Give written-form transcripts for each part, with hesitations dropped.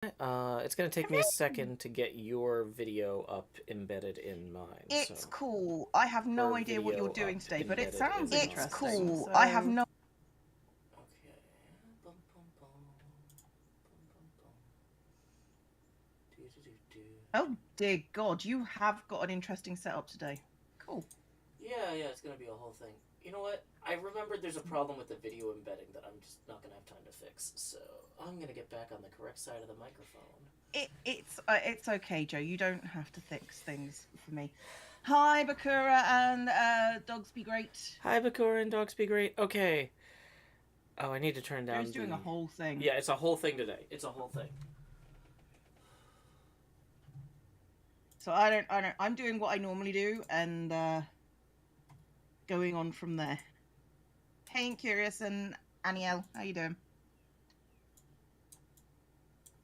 It's gonna take me a second to get your video up embedded in mine. It's so. cool. I have no Her idea what you're video doing up today, but it embedded in sounds mine. interesting. It's cool. So... I have no. Okay. Bum, bum, bum. Bum, bum, bum. Do, do, do, do. Oh dear God, you have got an interesting setup today. Cool. Yeah, it's gonna be a whole thing. You know what? I remembered there's a problem with the video embedding that I'm just not gonna have time to fix. So I'm gonna get back on the correct side of the microphone. It's okay, Joe. You don't have to fix things for me. Hi, Bakura and Dogs Be Great. Hi, Bakura and Dogs Be Great. Okay. Oh, I need to turn down. Joe's doing a whole thing. Yeah, it's a whole thing today. It's a whole thing. So I'm doing what I normally do and going on from there. Hey, Curious and Aniel, how you doing?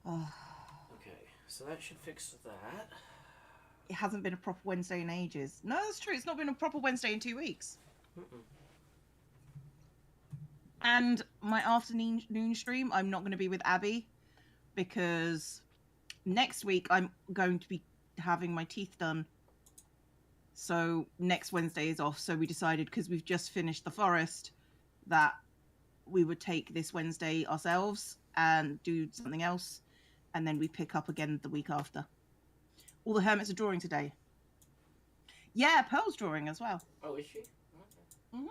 Oh. Okay, so that should fix that. It hasn't been a proper Wednesday in ages. No, that's true. It's not been a proper Wednesday in 2 weeks. Mm-mm. And my afternoon stream, I'm not going to be with Abby because next week I'm going to be having my teeth done. So next Wednesday is off. So we decided, because we've just finished the forest, that we would take this Wednesday ourselves and do something else. And then we pick up again the week after. All the hermits are drawing today. Yeah, Pearl's drawing as well. Oh, is she? Okay. Mm-hmm.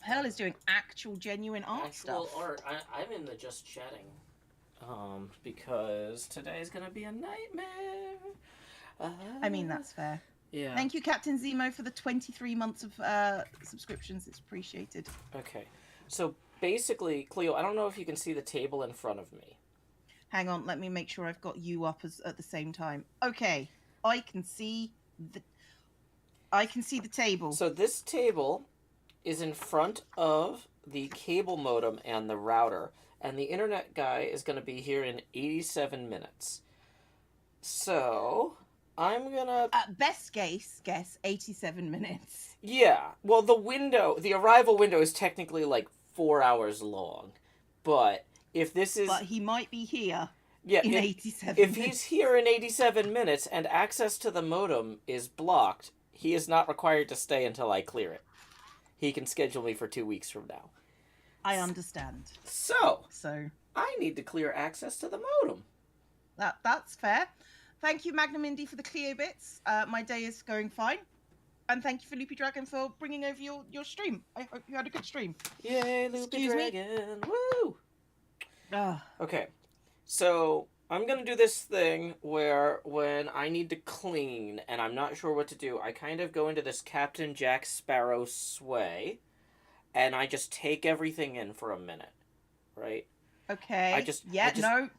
Pearl is doing actual, genuine art stuff. Art. I'm in the just chatting. Because today's gonna be a nightmare. I mean, that's fair. Yeah. Thank you, Captain Zemo, for the 23 months of subscriptions. It's appreciated. Okay. So basically, Cleo, I don't know if you can see the table in front of me. Hang on, let me make sure I've got you up at the same time. Okay, I can see the table. So this table is in front of the cable modem and the router, and the internet guy is going to be here in 87 minutes. So I'm gonna best guess 87 minutes. Yeah. Well, the arrival window is technically like 4 hours long, but if this is... But he might be here in 87 If minutes. he's here in 87 minutes and access to the modem is blocked, he is not required to stay until I clear it. He can schedule me for 2 weeks from now. I understand. So I need to clear access to the modem. That's fair. Thank you, Magnum Indy, for the Cleo bits. My day is going fine. And thank you for Loopy Dragon for bringing over your stream. I hope you had a good stream. Yay, Loopy Dragon. Woo! Ah. Okay. So I'm going to do this thing where when I need to clean and I'm not sure what to do, I kind of go into this Captain Jack Sparrow sway and I just take everything in for a minute, right? Okay.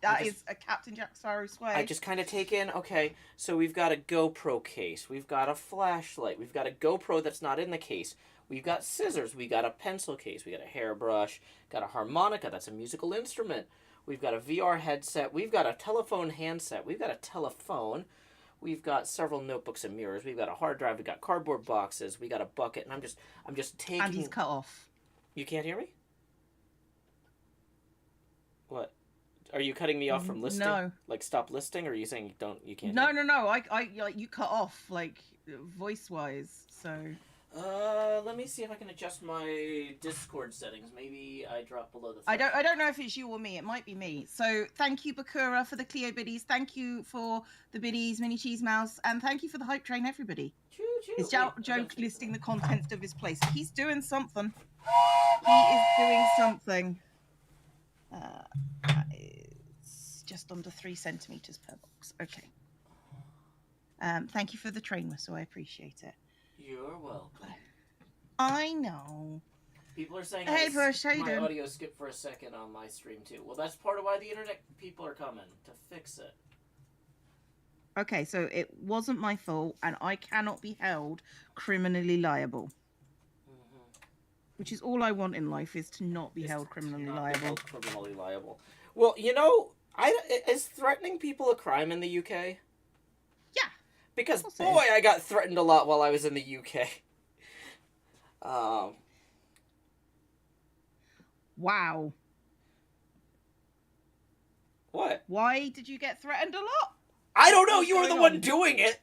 That is a Captain Jack Sparrow sway. I just kind of take in, okay, so we've got a GoPro case, we've got a flashlight, we've got a GoPro that's not in the case, we've got scissors, we got a pencil case, we got a hairbrush, got a harmonica, that's a musical instrument, we've got a VR headset, we've got a telephone handset, we've got a telephone, we've got several notebooks and mirrors, we've got a hard drive, we've got cardboard boxes, we got a bucket, and I'm just taking... And he's cut off. You can't hear me? What? Are you cutting me off from listing? No. Like stop listing, or are you saying you can't? No. I like you cut off like voice wise. So. Let me see if I can adjust my Discord settings. Maybe I drop below the. I don't know if it's you or me. It might be me. So thank you, Bakura, for the Cleo biddies. Thank you for the biddies, Mini Cheese Mouse, and thank you for the hype train, everybody. Choo, choo. Is Joe listing the contents of his place? He's doing something. He is doing something. It's just under 3 centimeters per box. Okay. Thank you for the train whistle. I appreciate it. You're welcome. I know. People are saying, hey, Bush, how you doing? My audio skipped for a second on my stream too. Well, that's part of why the internet people are coming to fix it. Okay, so it wasn't my fault, and I cannot be held criminally liable. Which is all I want in life, is to not be held criminally liable. Criminally liable. Well, you know, is threatening people a crime in the UK? Yeah. Because, boy, I got threatened a lot while I was in the UK. Wow. What? Why did you get threatened a lot? I don't know. What's You were the going one on? doing it.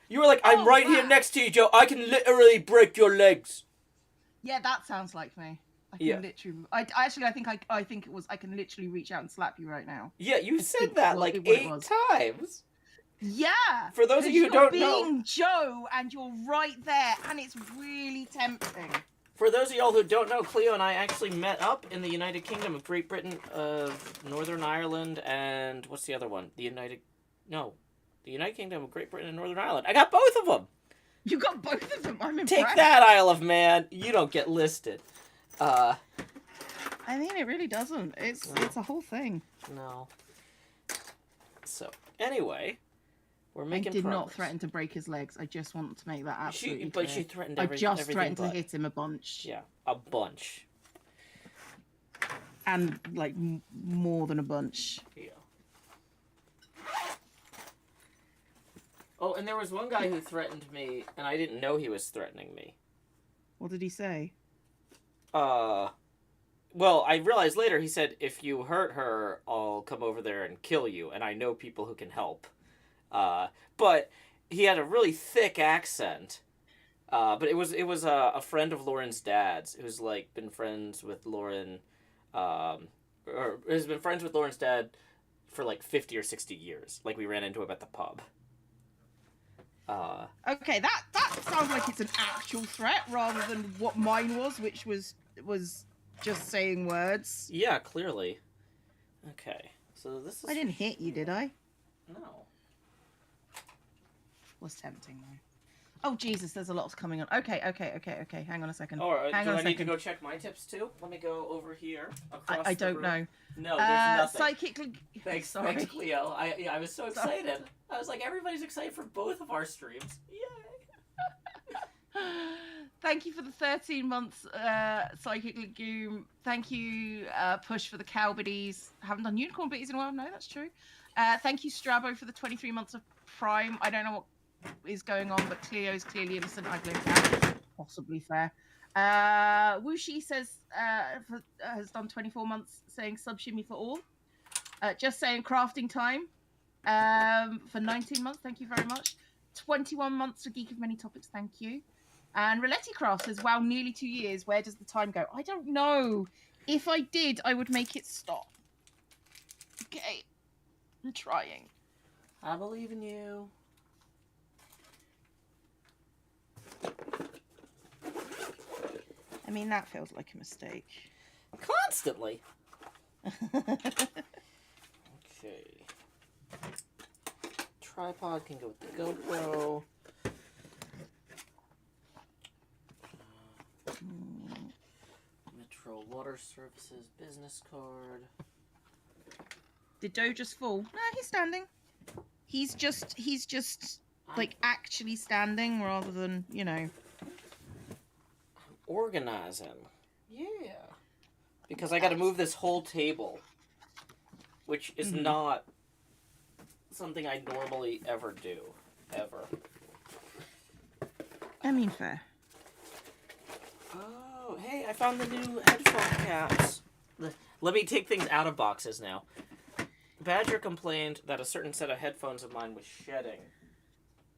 You were like, I'm Oh, right here that. next to you, Joe. I can literally break your legs. Yeah, that sounds like me. I can Yeah. literally. I think it was. I can literally reach out and slap you right now. Yeah, you I said think that what like it 8 was. times. Yeah. For those of Because you who you're don't know, being Joe and you're right there, and it's really tempting. for those of y'all who don't know, Cleo and I actually met up in the United Kingdom of Great Britain, Northern Ireland, and what's the other one? The United Kingdom of Great Britain and Northern Ireland. I got both of them. You got both of them. I'm impressed. Take that, Isle of Man. You don't get listed. I mean, it really doesn't. It's a whole thing. No. So, anyway, we're making I did not progress. threaten to break his legs. I just want to make that absolutely But clear. she threatened I just everything threatened but. to hit him a bunch. Yeah, a bunch. And, like, more than a bunch. Yeah. Oh, and there was one guy who threatened me, and I didn't know he was threatening me. What did he say? Well, I realized later he said, if you hurt her, I'll come over there and kill you, and I know people who can help. But he had a really thick accent. But it was a friend of Lauren's dad's who's, like, been friends with Lauren, or has been friends with Lauren's dad for, like, 50 or 60 years. Like, we ran into him at the pub. Okay, that sounds like it's an actual threat rather than what mine was, which was just saying words. Yeah, clearly. Okay, so this is... I didn't hit you, did I? No. Was tempting though. Oh Jesus, there's a lot coming on. Okay. Hang on a second. Alright, Hang do on a I need to second. go check my tips too? Let me go over here. Across I the don't room. know. No, there's nothing. Psychically. Thanks, Sorry. thanks, Cleo. I was so excited. I was like, everybody's excited for both of our streams. Yay! Thank you for the 13 months, Psychic Legume. Thank you, Push, for the cow biddies. Haven't done unicorn biddies in a while. No, that's true. Thank you, Strabo, for the 23 months of Prime. I don't know what is going on, but Cleo's clearly innocent. I blame that. Possibly fair. Wushi says has done 24 months, saying sub shimmy for all. Just saying crafting time for 19 months. Thank you very much. 21 months for Geek of Many Topics. Thank you. And Roletti Craft says, wow, nearly 2 years. Where does the time go? I don't know. If I did, I would make it stop. Okay. I'm trying. I believe in you. I mean, that feels like a mistake. Constantly. Okay. Tripod can go with the GoPro. Metro Water Services business card. Did Doe just fall? No, he's standing. He's just like actually standing rather than, you know. Organizing. Yeah. Because I gotta move this whole table. Which is not something I normally ever do. Ever. I mean, fair. Oh, hey, I found the new headphone caps. Let me take things out of boxes now. Badger complained that a certain set of headphones of mine was shedding.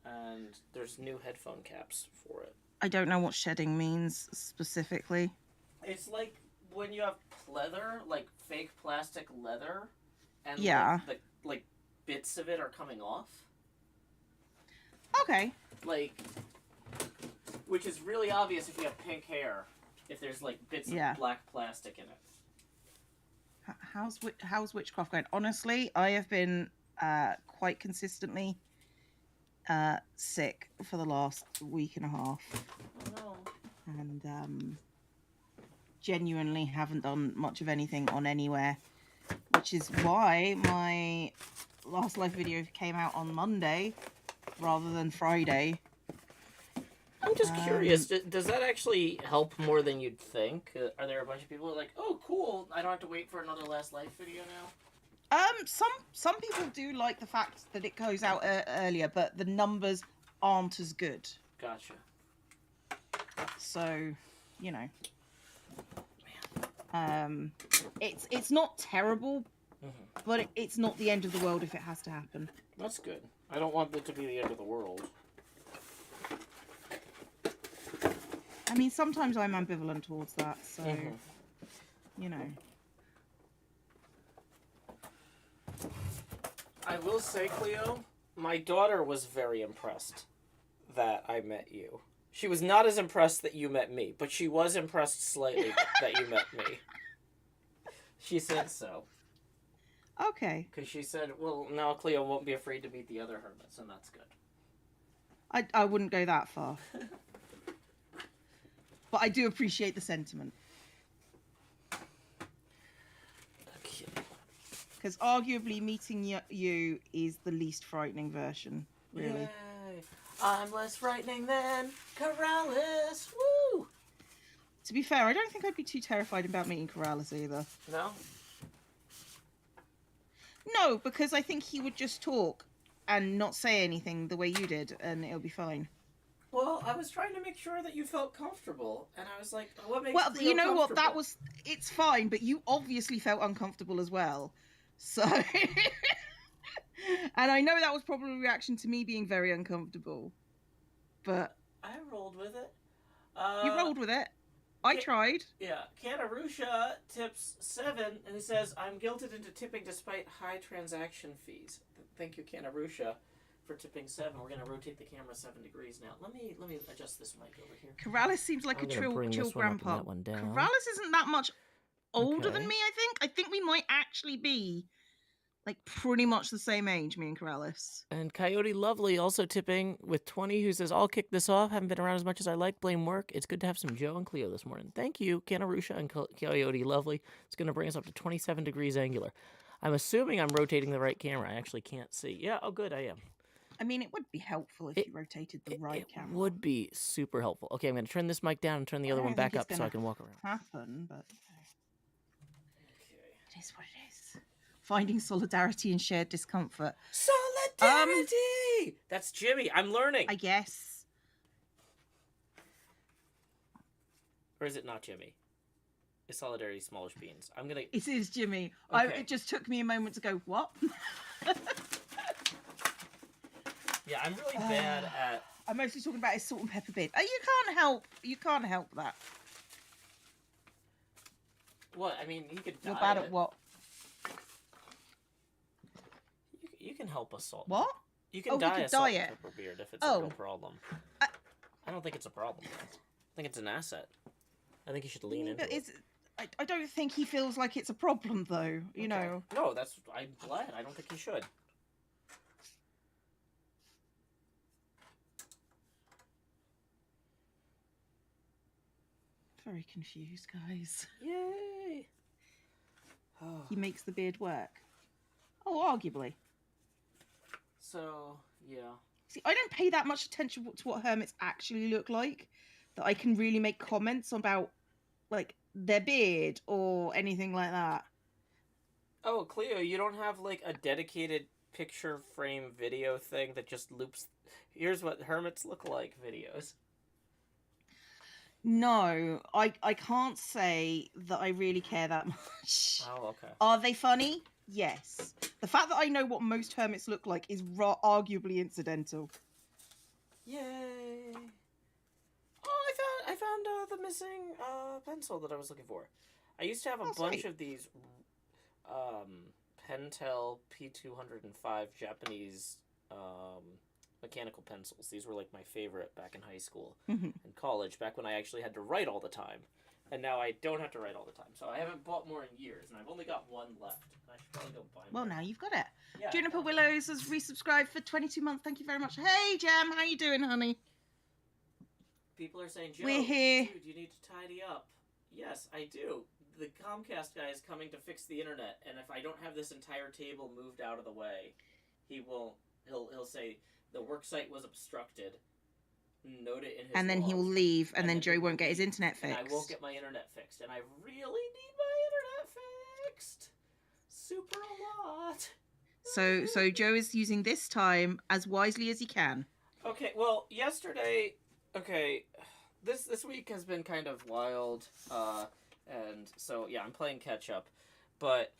And there's new headphone caps for it. I don't know what shedding means specifically. It's like when you have leather, like fake plastic leather, and yeah, like bits of it are coming off. Okay. Like, which is really obvious if you have pink hair, if there's like bits of black plastic in it. How's witchcraft going? Honestly, I have been quite consistently sick for the last week and a half. Oh no. And genuinely haven't done much of anything on anywhere, which is why my last live video came out on Monday rather than Friday. I'm just curious, does that actually help more than you'd think? Are there a bunch of people who are like, oh cool, I don't have to wait for another last life video now? Some people do like the fact that it goes out earlier, but the numbers aren't as good. Gotcha. So, you know, it's not terrible, But it's not the end of the world if it has to happen. That's good. I don't want it to be the end of the world. I mean, sometimes I'm ambivalent towards that, so, you know. I will say, Cleo, my daughter was very impressed that I met you. She was not as impressed that you met me, but she was impressed slightly that you met me. She said so. Okay. Because she said, well, now Cleo won't be afraid to meet the other hermits, and that's good. I wouldn't go that far. But I do appreciate the sentiment. Okay. Because arguably meeting you is the least frightening version, really. Yay. I'm less frightening than Corrales. Woo! To be fair, I don't think I'd be too terrified about meeting Corrales either. No? No, because I think he would just talk and not say anything the way you did, and it'll be fine. Well, I was trying to make sure that you felt comfortable, and I was like, what makes Well, Cleo you know what? comfortable? It's fine, but you obviously felt uncomfortable as well. So, and I know that was probably a reaction to me being very uncomfortable, but I rolled with it. you rolled with it. I tried. Yeah, Kanarusha tips 7, and he says, I'm guilted into tipping despite high transaction fees. Thank you, Kanarusha, for tipping 7. We're going to rotate the camera 7 degrees now. Let me adjust this mic over here. Corrallis seems like a chill grandpa. Corrallis isn't that much older than me, I think. I think we might actually be like pretty much the same age, me and Corrallis. And Coyote Lovely also tipping with 20, who says, I'll kick this off. Haven't been around as much as I like. Blame work. It's good to have some Joe and Cleo this morning. Thank you, Kanarusha and Coyote Lovely. It's going to bring us up to 27 degrees angular. I'm assuming I'm rotating the right camera. I actually can't see. Yeah, oh good, I am. I mean, it would be helpful if you rotated the right camera. It would be super helpful. Okay, I'm going to turn this mic down and turn the other one back up so I can walk around. Happen, but it is what it is. Finding solidarity and shared discomfort. Solidarity! That's Jimmy. I'm learning. I guess. Or is it not Jimmy? It's Solidarity Smallish Beans. I'm going to... It is Jimmy. Okay. It just took me a moment to go, what? Yeah, I'm really bad at... I'm mostly talking about his salt and pepper beard. You can't help that. What? I mean, you could die. You're bad at what? You can help us salt. What? You can dye a salt and pepper beard if it's a real problem. I don't think it's a problem. I think it's an asset. I think you should lean into it. I don't think he feels like it's a problem, though. You know. No, I'm glad. I don't think he should. Very confused, guys. Yay! He makes the beard work. Oh, arguably. So, yeah. See, I don't pay that much attention to what hermits actually look like, that I can really make comments about, like, their beard or anything like that. Oh, Cleo, you don't have, like, a dedicated picture frame video thing that just loops... Here's what hermits look like videos. No, I can't say that I really care that much. Oh, okay. Are they funny? Yes. The fact that I know what most hermits look like is arguably incidental. Yay! Oh, I found the missing pencil that I was looking for. I used to have a bunch of these Pentel P205 Japanese mechanical pencils. These were like my favorite back in high school and college, back when I actually had to write all the time. And now I don't have to write all the time. So I haven't bought more in years, and I've only got one left. I should probably go buy more. Well, now you've got it. Yeah, Juniper Willows has resubscribed for 22 months. Thank you very much. Hey, Jam, how you doing, honey? People are saying, Joe, we're here. Dude, you need to tidy up. Yes, I do. The Comcast guy is coming to fix the internet, and if I don't have this entire table moved out of the way, he won't. He'll say the worksite was obstructed. Note it in his and then logs, he will leave, and then Joe won't get his internet fixed. And I won't get my internet fixed, and I really need my internet fixed. Super a lot. So Joe is using this time as wisely as he can. Okay, well, yesterday, this week has been kind of wild, and so yeah, I'm playing catch up, but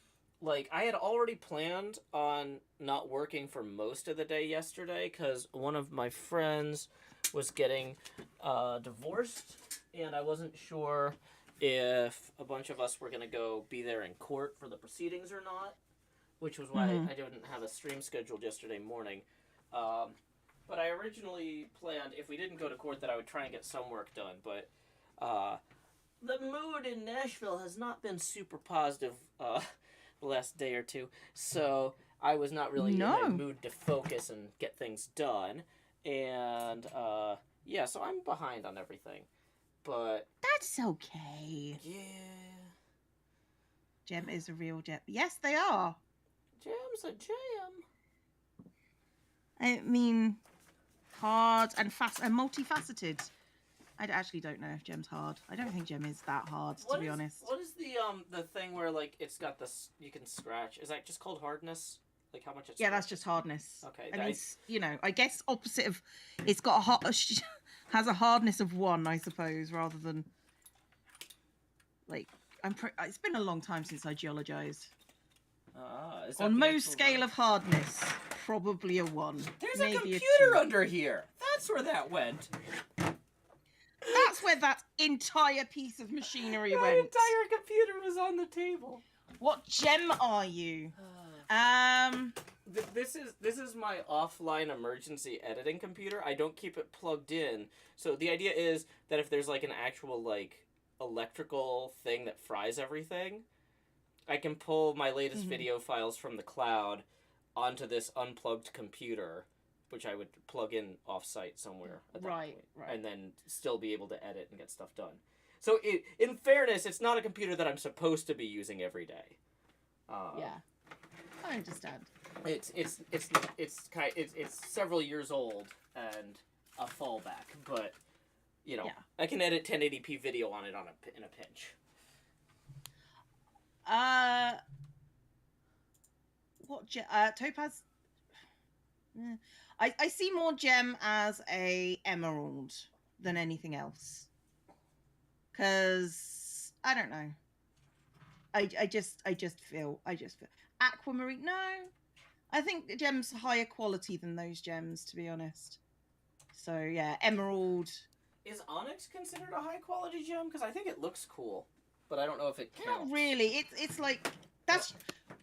like, I had already planned on not working for most of the day yesterday because one of my friends was getting divorced, and I wasn't sure if a bunch of us were going to go be there in court for the proceedings or not, which was why I didn't have a stream scheduled yesterday morning. But I originally planned, if we didn't go to court, that I would try and get some work done, but the mood in Nashville has not been super positive the last day or two, so I was not really in a mood to focus and get things done, and yeah, so I'm behind on everything, but That's okay. yeah, Gem is a real gem. Yes, they are. Jam's a jam. I mean, hard and fast and multifaceted. I actually don't know if Gem's hard. I don't think Gem is that hard, to be honest. What is the thing where, like, it's got this, you can scratch? Is that just called hardness? Like, how much it's... Yeah, that's just hardness. Okay. I mean, you know, I guess opposite of... It's got has a hardness of 1, I suppose, rather than... Like, it's been a long time since I geologized. On most scale of hardness, probably a 1. There's maybe a computer under here. That's where that went. That's where that entire piece of machinery went. My entire computer was on the table. What gem are you? This is my offline emergency editing computer. I don't keep it plugged in. So the idea is that if there's like an actual like electrical thing that fries everything, I can pull my latest video files from the cloud onto this unplugged computer, which I would plug in off-site somewhere at that point, and then still be able to edit and get stuff done. So, in fairness, it's not a computer that I'm supposed to be using every day. Yeah, I understand. It's several years old and a fallback, but you know, I can edit 1080p video on it in a pinch. What Topaz? I see more gem as a emerald than anything else. Cause I don't know. I just feel aquamarine. No, I think the gem's higher quality than those gems, to be honest. So yeah, emerald. Is onyx considered a high quality gem? Because I think it looks cool, but I don't know if it counts. Not really. It's like that's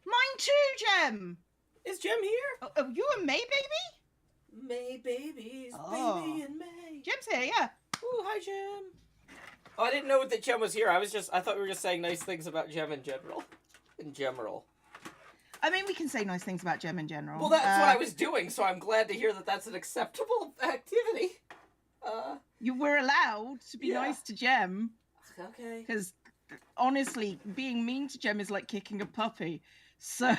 mine too, Gem. Is Gem here? Oh, you and May baby? May babies, baby and May. Gem's here, yeah. Ooh, hi Gem. Oh, I didn't know that Gem was here. I thought we were just saying nice things about Gem in general. In general. I mean, we can say nice things about Gem in general. Well, that's what I was doing, so I'm glad to hear that that's an acceptable activity. You were allowed to be nice to Gem. Okay. Because, honestly, being mean to Gem is like kicking a puppy. So...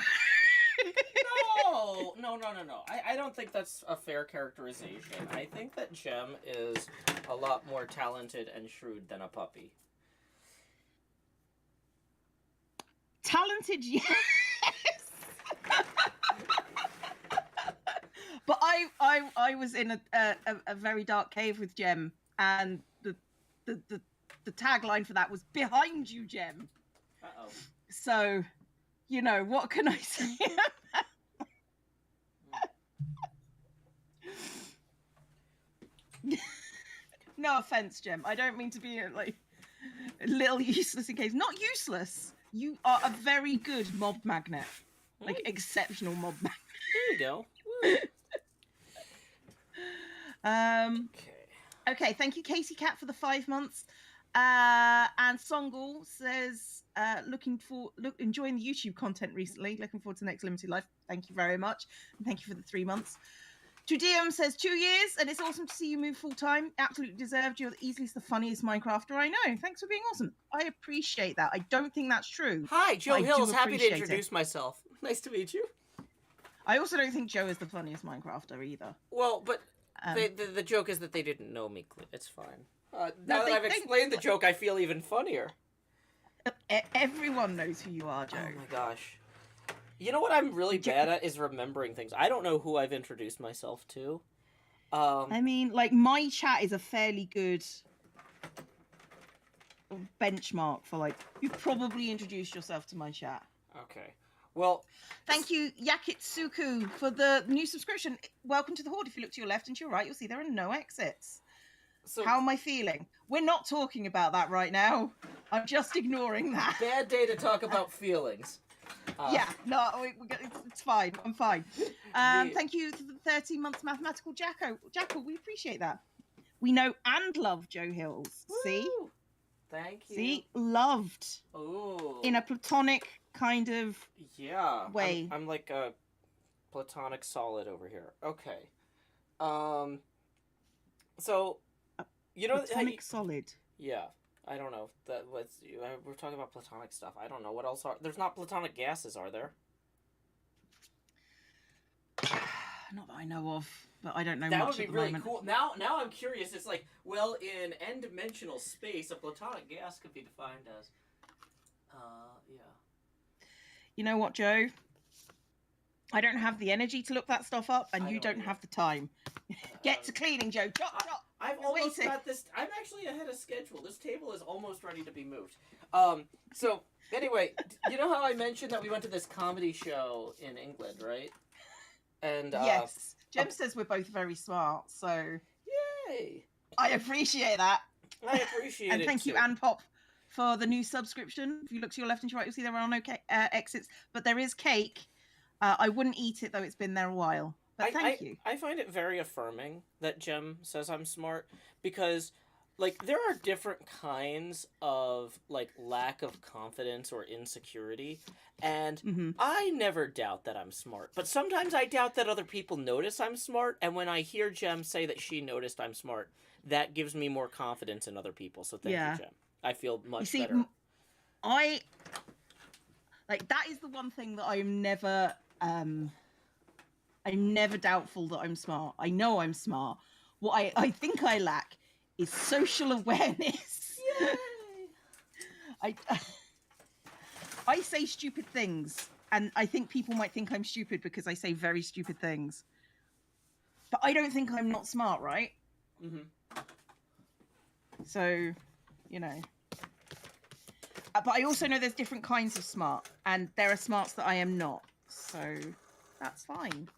No. I don't think that's a fair characterization. I think that Gem is a lot more talented and shrewd than a puppy. Talented, yes. But I was in a very dark cave with Gem, and the tagline for that was "Behind you, Gem." Uh-oh. So, you know, what can I say? No offense, Gem. I don't mean to be like a little useless in case. Not useless. You are a very good mob magnet. Like, exceptional mob magnet. There you go. Okay, thank you, Casey Cat, for the 5 months. And Songal says, enjoying the YouTube content recently. Looking forward to the next Limited Life. Thank you very much. And thank you for the 3 months. Judeum says 2 years, and it's awesome to see you move full time. Absolutely deserved. You're easily the funniest Minecrafter I know. Thanks for being awesome. I appreciate that. I don't think that's true. Hi, Joe Hills. Happy to introduce myself. Nice to meet you. I also don't think Joe is the funniest Minecrafter either. Well, but the joke is that they didn't know me. It's fine. Now that I've explained the joke, I feel even funnier. Everyone knows who you are, Joe. Oh my gosh. You know what I'm really bad at is remembering things. I don't know who I've introduced myself to. I mean, like, my chat is a fairly good benchmark for, like, you probably introduced yourself to my chat. Okay. Well, Thank you, Yakitsuku, for the new subscription. Welcome to the Horde. If you look to your left and to your right, you'll see there are no exits. so How am I feeling? We're not talking about that right now. I'm just ignoring that. bad day to talk about feelings. Yeah, no, it's fine. I'm fine. The- Thank you to the 13 months mathematical Jackal. We appreciate that. We know and love Joe Hills. See? Woo! Thank you. See? Loved. Oh. In a platonic kind of yeah. way. I'm like a platonic solid over here. Okay. So, you know, platonic solid. yeah. I don't know. That was we're talking about platonic stuff. I don't know what else are. There's not platonic gases, are there? Not that I know of, but I don't know That much would be at the really moment. cool. Now I'm curious. It's like, well, in n-dimensional space, a platonic gas could be defined as, yeah. You know what, Joe? I don't have the energy to look that stuff up, and you don't have the time. Get to cleaning, Joe. Chop, chop. I've We're almost waiting. got this. I'm actually ahead of schedule. This table is almost ready to be moved. So anyway, you know how I mentioned that we went to this comedy show in England, right? And yes, Jem says we're both very smart, so yay! I appreciate that. I appreciate and it. thank you, Ann Pop, for the new subscription. If you look to your left and to your right, you'll see there are no exits, but there is cake. I wouldn't eat it though; it's been there a while. But thank you. I find it very affirming that Jem says I'm smart because, like, there are different kinds of like lack of confidence or insecurity, and I never doubt that I'm smart. But sometimes I doubt that other people notice I'm smart, and when I hear Jem say that she noticed I'm smart, that gives me more confidence in other people. So thank you, Jem. I feel much better. I like that is the one thing that I'm never doubtful that I'm smart. I know I'm smart. What I think I lack is social awareness. Yay! I say stupid things, and I think people might think I'm stupid because I say very stupid things. But I don't think I'm not smart, right? Mm-hmm. So, you know. But I also know there's different kinds of smart, and there are smarts that I am not. So that's fine.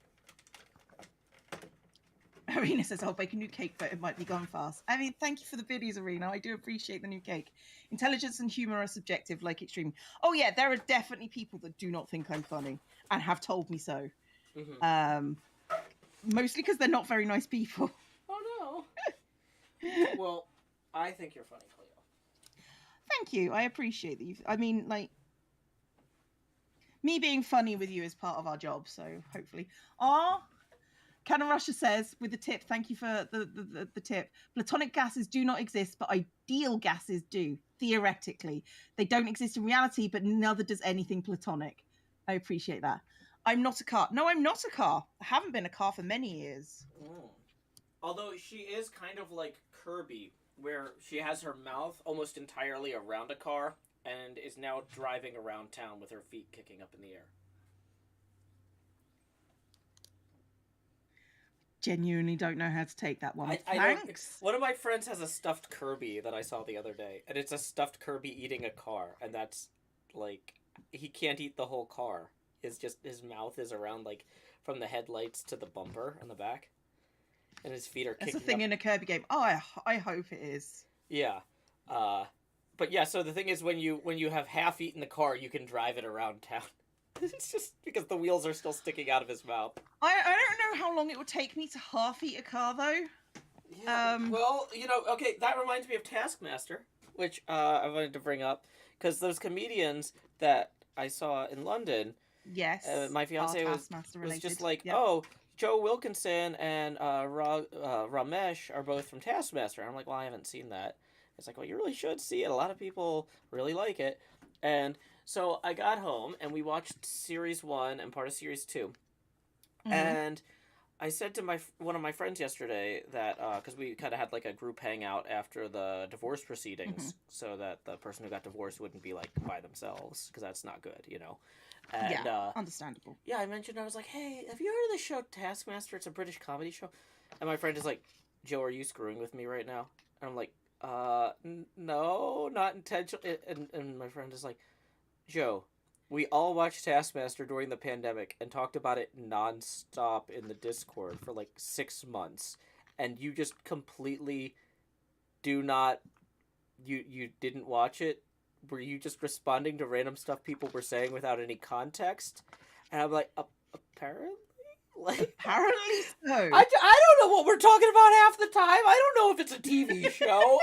Arena says, I'll bake a new cake, but it might be gone fast. I mean, thank you for the biddies, Arena. I do appreciate the new cake. Intelligence and humor are subjective, like extreme. Oh, yeah, there are definitely people that do not think I'm funny and have told me so. Mm-hmm. Mostly because they're not very nice people. Oh, no. Well, I think you're funny, Cleo. Thank you. I appreciate that. I mean, like, me being funny with you is part of our job, so hopefully. Canon Russia says, with the tip, thank you for the tip. Platonic gases do not exist, but ideal gases do, theoretically. They don't exist in reality, but neither does anything platonic. I appreciate that. I'm not a car. No, I'm not a car. I haven't been a car for many years. Mm. Although she is kind of like Kirby, where she has her mouth almost entirely around a car and is now driving around town with her feet kicking up in the air. Genuinely don't know how to take that one. Thanks. One of my friends has a stuffed Kirby that I saw the other day, and it's a stuffed Kirby eating a car, and that's like he can't eat the whole car. It's just his mouth is around like from the headlights to the bumper in the back, and his feet are kicking. That's a thing up. In a Kirby game. Oh, I hope it is. Yeah, but yeah. So the thing is, when you have half eaten the car, you can drive it around town. It's just because the wheels are still sticking out of his mouth. I don't know how long it would take me to half eat a car, though. Yeah. Well, okay, that reminds me of Taskmaster, which I wanted to bring up, because those comedians that I saw in London, yes, my fiance was just like, oh, Joe Wilkinson and Ramesh are both from Taskmaster. And I'm like, well, I haven't seen that. It's like, well, you really should see it. A lot of people really like it. And so I got home, and we watched Series 1 and part of Series 2. Mm-hmm. And I said to one of my friends yesterday that, because we kind of had like a group hangout after the divorce proceedings, so that the person who got divorced wouldn't be like by themselves, because that's not good, And, yeah, understandable. Yeah, I mentioned, I was like, hey, have you heard of the show Taskmaster? It's a British comedy show. And my friend is like, Joe, are you screwing with me right now? And I'm like, no, not intentionally. And my friend is like, Joe, We all watched Taskmaster during the pandemic and talked about it nonstop in the Discord for like 6 months, and you just completely do not. You didn't watch it. Were you just responding to random stuff people were saying without any context? And I'm like, apparently, like Apparently so. I don't know what we're talking about half the time. I don't know if it's a TV show.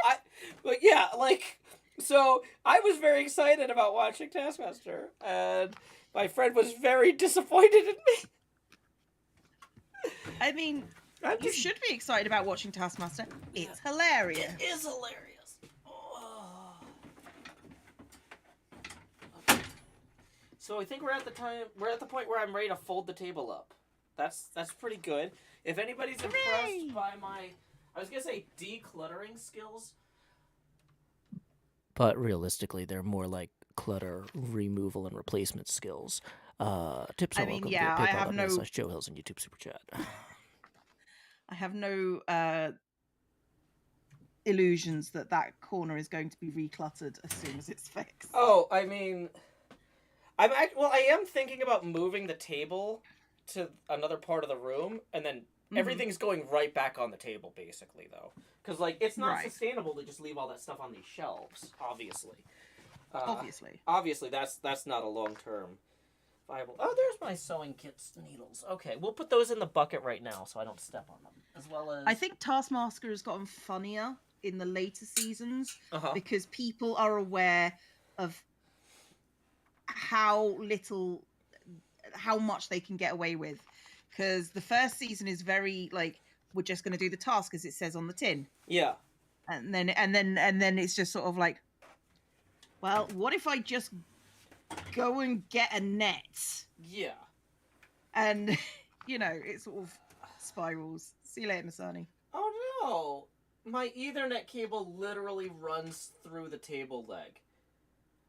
But yeah, like, so I was very excited about watching Taskmaster, and my friend was very disappointed in me. I mean, you should be excited about watching Taskmaster. It's hilarious. It is hilarious. Oh. Okay. So I think we're at the point where I'm ready to fold the table up. That's pretty good. If anybody's impressed by my, I was gonna say decluttering skills, but realistically, they're more like clutter removal and replacement skills. Tips are welcome. Yeah, I have no Joe Hills and YouTube Super Chat. I have no illusions that corner is going to be recluttered as soon as it's fixed. Oh, I mean, I am thinking about moving the table to another part of the room, and then everything's going right back on the table, basically, though. Because, like, it's not sustainable to just leave all that stuff on these shelves, obviously. Obviously, that's not a long-term viable... Oh, there's my sewing kit's needles. Okay, we'll put those in the bucket right now so I don't step on them. As well as... I think Taskmaster has gotten funnier in the later seasons because people are aware of how much they can get away with. Because the first season is very like, we're just going to do the task as it says on the tin. Yeah. And then it's just sort of like, well, what if I just go and get a net? Yeah. And it sort of spirals. See you later, Masani. Oh no! My Ethernet cable literally runs through the table leg.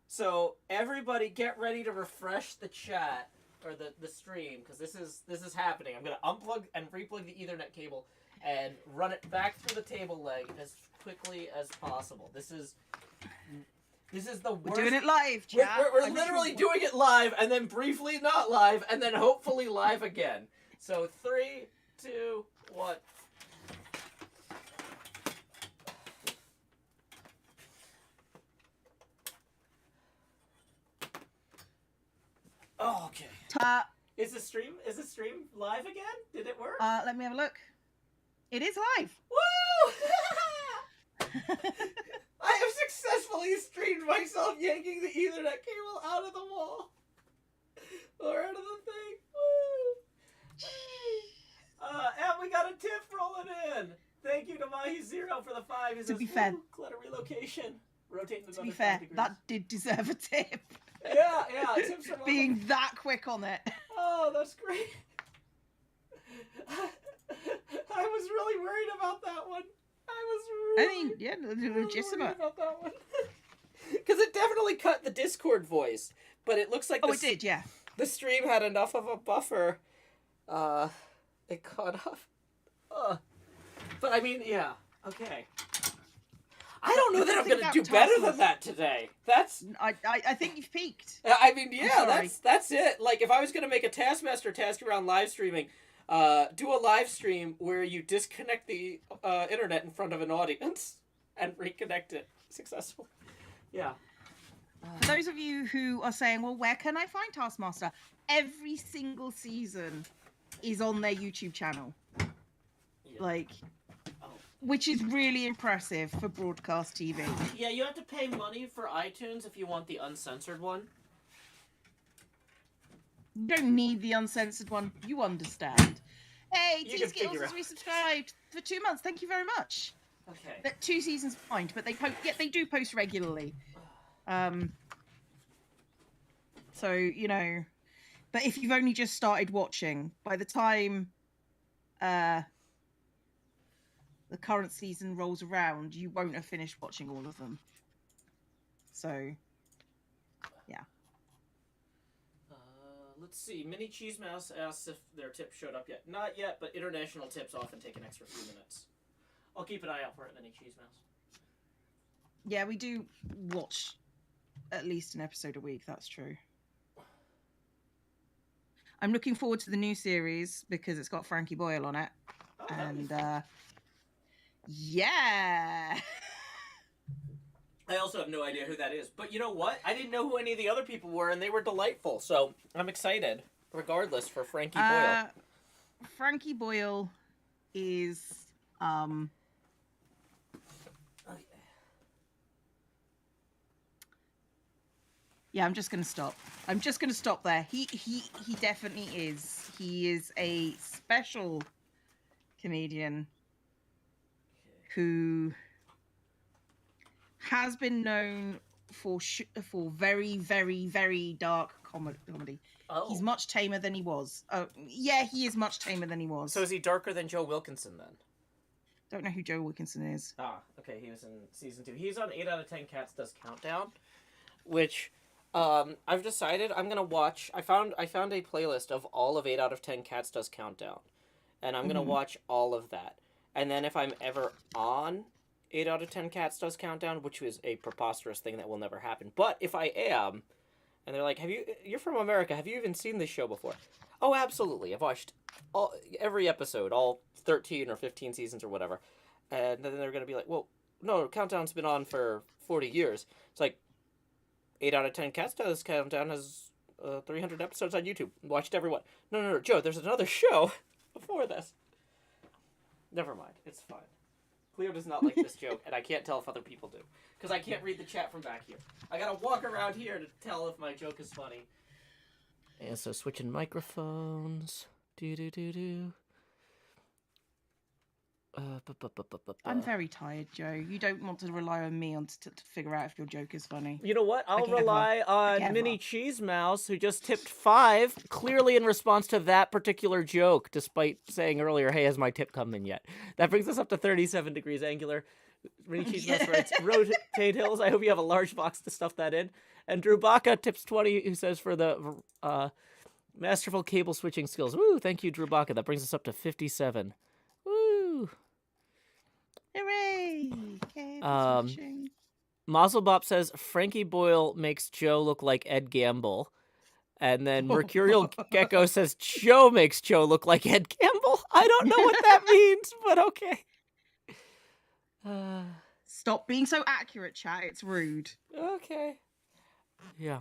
So everybody get ready to refresh the chat or the stream, because this is happening. I'm gonna unplug and replug the Ethernet cable and run it back through the table leg as quickly as possible. This is the worst. We're doing it live, chat. We're literally doing it live, and then briefly not live, and then hopefully live again. So 3, 2, 1. Oh, okay. Is the stream live again? Did it work? Let me have a look. It is live. Woo! I have successfully streamed myself yanking the Ethernet cable out of the wall. Or out of the thing. Woo! And we got a tip rolling in. Thank you to Mahi0 for the 5. He says, to be fair, clutter relocation. Rotate to be fair, that did deserve a tip. Yeah, tips are being that quick on it. Oh, that's great. I was really worried about that one. Legitimate about that one. Because it definitely cut the Discord voice, but it looks like it did, yeah. The stream had enough of a buffer. It caught off. But I mean, yeah, okay. I don't know that I'm gonna do better than that today. I think you've peaked. I mean, yeah, that's it. Like, if I was gonna make a Taskmaster task around live streaming, do a live stream where you disconnect the internet in front of an audience and reconnect it successfully. Yeah. For those of you who are saying, well, where can I find Taskmaster? Every single season is on their YouTube channel. Yeah. Which is really impressive for broadcast TV. Yeah, you have to pay money for iTunes if you want the uncensored one. You don't need the uncensored one. You understand. Hey, T-Skills has resubscribed for 2 months. Thank you very much. Okay. But 2 seasons behind, but they do post regularly. So, but if you've only just started watching, by the time the current season rolls around, you won't have finished watching all of them. So, yeah. Let's see. Mini Cheese Mouse asks if their tip showed up yet. Not yet, but international tips often take an extra few minutes. I'll keep an eye out for it, Mini Cheese Mouse. Yeah, we do watch at least an episode a week, that's true. I'm looking forward to the new series because it's got Frankie Boyle on it. Oh, And yeah. I also have no idea who that is. But you know what? I didn't know who any of the other people were, and they were delightful. So I'm excited, regardless, for Frankie Boyle. Frankie Boyle is yeah, I'm just gonna stop. I'm just gonna stop there. He definitely is. He is a special comedian who has been known for very, very, very dark comedy. Oh. He's much tamer than he was. Oh, yeah, he is much tamer than he was. So is he darker than Joe Wilkinson, then? Don't know who Joe Wilkinson is. Ah, okay, he was in season 2. He's on 8 out of 10 Cats Does Countdown, which I've decided I'm gonna watch. I found a playlist of all of 8 out of 10 Cats Does Countdown, and I'm gonna watch all of that. And then if I'm ever on 8 out of 10 Cats Does Countdown, which is a preposterous thing that will never happen, but if I am, and they're like, you're from America, have you even seen this show before? Oh, absolutely. I've watched every episode, all 13 or 15 seasons or whatever. And then they're going to be like, well, no, Countdown's been on for 40 years. It's like, 8 out of 10 Cats Does Countdown has 300 episodes on YouTube. Watched every one. No, Joe, there's another show before this. Never mind. It's fine. Cleo does not like this joke, and I can't tell if other people do. Because I can't read the chat from back here. I gotta walk around here to tell if my joke is funny. And so switching microphones. Do. I'm very tired, Joe. You don't want to rely on me to figure out if your joke is funny. You know what? I'll Like rely on ever. Mini Cheese Mouse, who just tipped 5, clearly in response to that particular joke, despite saying earlier, hey, has my tip come in yet? That brings us up to 37 degrees angular. Mini Cheese Mouse writes, rotate hills. I hope you have a large box to stuff that in. And Drew Baca tips 20, who says for the masterful cable switching skills. Woo, thank you, Drew Baca. That brings us up to 57. Woo! Hooray! Mazelbop says Frankie Boyle makes Joe look like Ed Gamble. And then Mercurial Gecko says Joe makes Joe look like Ed Gamble. I don't know what that means, but okay. Stop being so accurate, chat. It's rude. Okay. Yeah.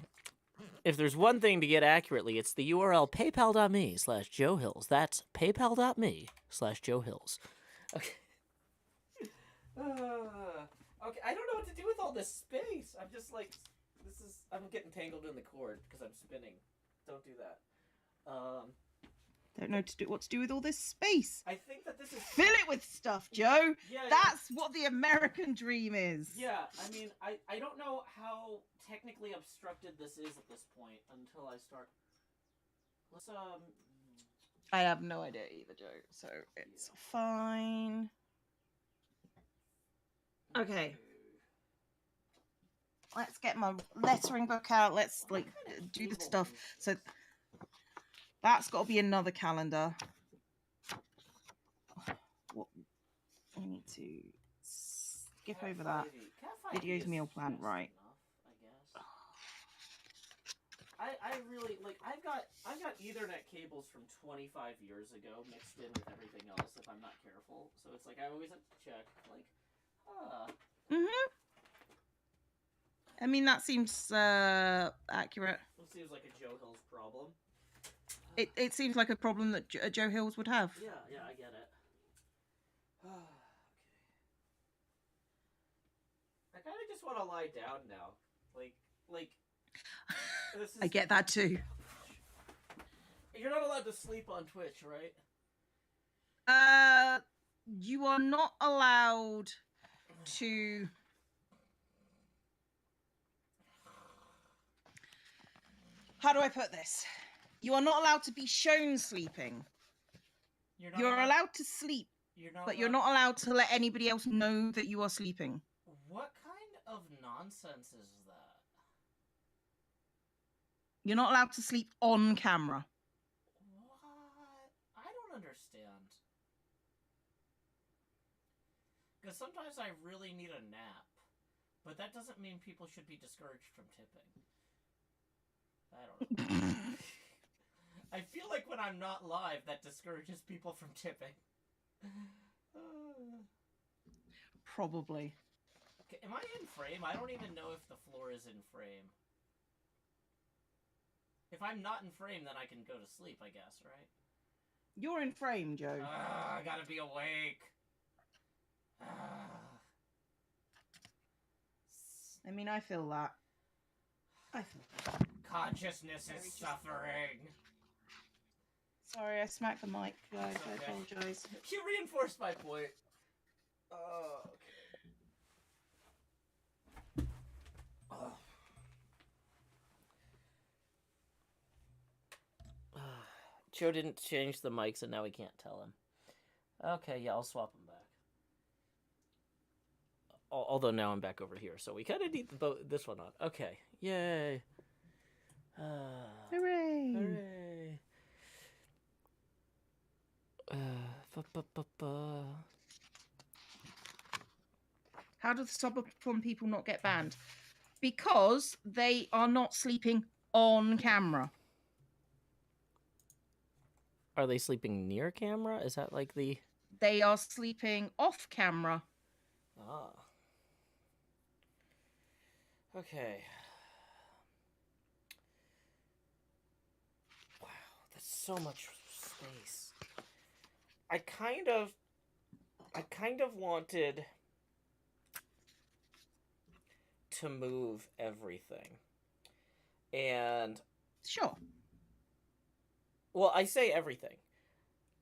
If there's one thing to get accurately, it's the URL paypal.me/Joe Hills. That's paypal.me/Joe Hills. Okay. Okay, I don't know what to do with all this space. I'm just like, I'm getting tangled in the cord because I'm spinning. Don't do that. Don't know what to do with all this space. I think that this is... Fill it with stuff, Joe. Yeah, That's what the American dream is. Yeah, I mean, I don't know how technically obstructed this is at this point until I start... Let's, I have no idea either, Joe, so it's fine. Okay. Let's get my lettering book out. Let's, do the stuff. So, that's got to be another calendar. What? I need to skip over that. Videos meal plan, right. I really, I've got Ethernet cables from 25 years ago mixed in with everything else if I'm not careful. So it's like I always have to check, I mean, that seems accurate. It seems like a Joe Hills problem. It seems like a problem that Joe Hills would have. Yeah, I get it. Okay. I kind of just want to lie down now. This is... I get that too. You're not allowed to sleep on Twitch, right? You are not allowed to... How do I put this? You are not allowed to be shown sleeping. You're allowed to sleep, but you're not allowed to let anybody else know that you are sleeping. What kind of nonsense is that? You're not allowed to sleep on camera. What? I don't understand. Because sometimes I really need a nap, but that doesn't mean people should be discouraged from tipping. I don't know. I feel like when I'm not live, that discourages people from tipping. Probably. Okay, am I in frame? I don't even know if the floor is in frame. If I'm not in frame, then I can go to sleep, I guess, right? You're in frame, Joe. I gotta be awake. I mean, I feel that. I feel that. Consciousness is suffering. Sorry, I smacked the mic, guys. Okay. I apologize. You reinforced my point. Oh, okay. Oh. Joe didn't change the mics, and now we can't tell him. Okay, yeah, I'll swap them back. Although now I'm back over here, so we kind of need this one on. Okay, yay! Hooray! Hooray! How do the subathon people not get banned? Because they are not sleeping on camera. Are they sleeping near camera? Is that like the... They are sleeping off camera. Ah. Okay. Wow, that's so much space. I kind of wanted to move everything. And... Sure. Well, I say everything.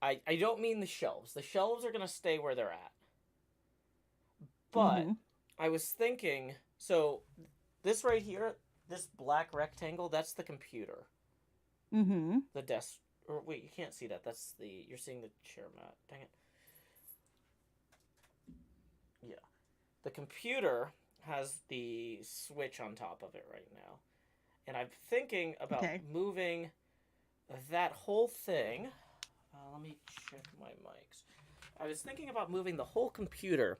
I don't mean the shelves. The shelves are going to stay where they're at. But I was thinking... So, this right here, this black rectangle, that's the computer. The desk... Or wait, you can't see that. That's the... You're seeing the chair mat. Dang it. Yeah. The computer has the switch on top of it right now. And I'm thinking about moving that whole thing... let me check my mics. I was thinking about moving the whole computer